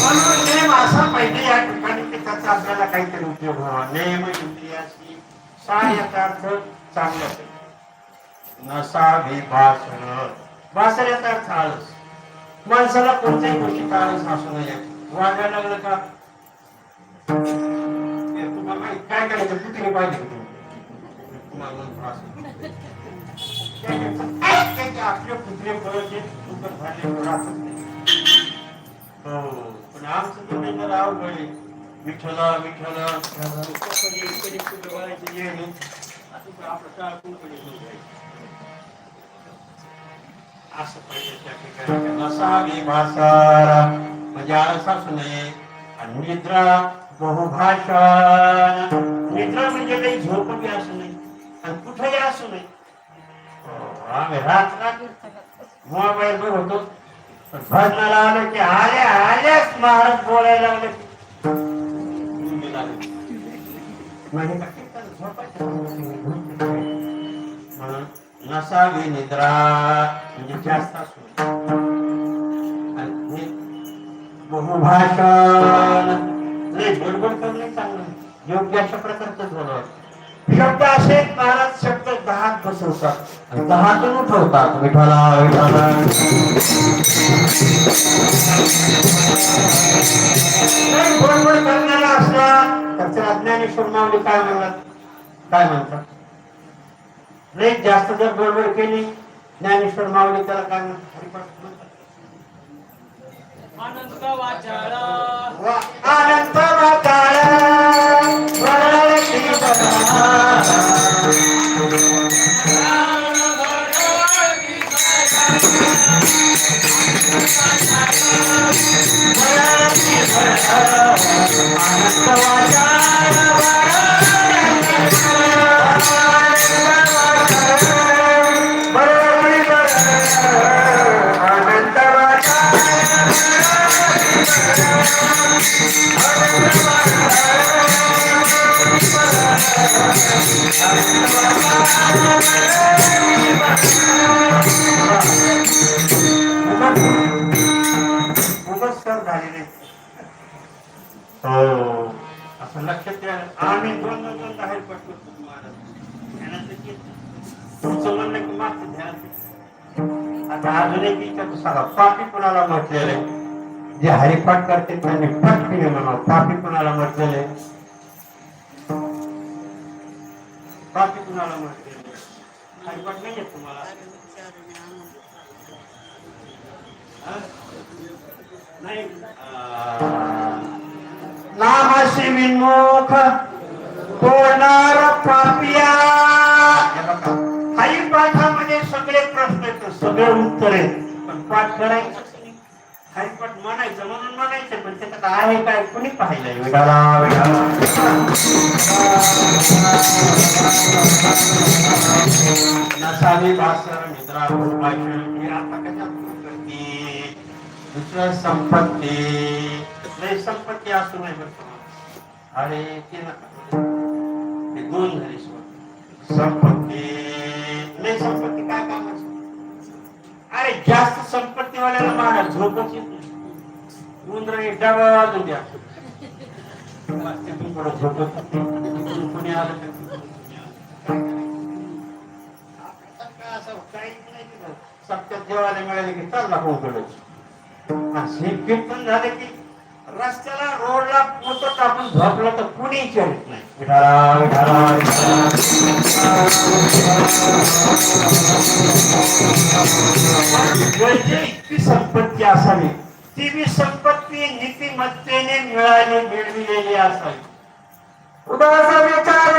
म्हणून नेम असा पाहिजे या ठिकाणी की त्याचा आपल्याला काहीतरी उपयोग व्हावा. नेम इंद्रियाची सा याचा अर्थ चांगलं नसा विभाषण. भाषण याचा अर्थ आळस. माणसाला कोणत्याही गोष्टीचा आळस असू नये. वागायला लागलं का तुम्हाला काय करायचं कुठे पाहिजे आपले कुत्रे पळचे पण आमचं तुम्ही अवघड विठ्ठला विठ्ठला असं पाहिजे त्या ठिकाणी नसावी भाषा म्हणजे आळस असू नये. आणि निद्रा बहुभाषण. निद्रा म्हणजे काही झोप बी असू नये आणि कुठेही असू नये. आम्ही रात मोबाईल वर होतो भजनाला आलं की आल्या आल्याच महाराज बोलायला लागले म्हणून नसावी निद्रा म्हणजे जास्त असू आणि बहुभाषण नाही बडबड करणं चांगलं योग्य अशा प्रकारचं बोलावं. शब्द असे महाराज शब्द 10 बसवतात 10 उठवतात. विठाला विठाला बडबड करणारा असला तर त्याला ज्ञानेश्वर माऊली काय म्हणतात नाही जास्त जर बडबड केली ज्ञानेश्वर माऊली त्याला काय म्हणतात अनंत वाचाळ अनंत वाचाळ असं लक्षात द्या. आम्ही दोन बाहेर पडतो तुमचं म्हणणं की मागचं ध्यान. आता अजून एक विचारतो सांगा पापी कुणाला म्हटलेलं आहे जे हरिपाठ करते त्यांनी पटकीने म्हणावं. पापी कुणाला म्हटलेलं आहे पापी कुणाला म्हटलेलं आहे हरिपाठ नाही येत तुम्हाला नाही नामाशी विन्मुख तोडणार पापिया. हरिपाठामध्ये सगळे प्रश्न येतात सगळे उत्तर आहेत पण पाठ करायचं हरिपाठ म्हणायचं म्हणून म्हणायचं पण त्याच्यात आहे काय कोणी पाहिलंय. विठाला विठाला नसावी भाषण निद्रा भाषण हे आता कशात करते. दुसरं संपत्ती नाही संपत्ती असू नाही बरं अरे ते नका ते दोन झाले संपत्ती नाही संपत्ती काय कामाचं. अरे जास्त संपत्ती वाल्याला महाराज झोपच येत नाही. उंदराने डबा वाजून द्या झोपत कोणी आलं असं काहीच नाही सत्यात जेवायला मिळाले की चालला कोणकडे कीर्तन झाले की रस्त्याला रोडला पोत टाकून झोपलं तर कुणी विचारत नाही. इतकी संपत्ती असावी ती बी संपत्ती नीतिमत्तेने मिळविलेली असावी. विचार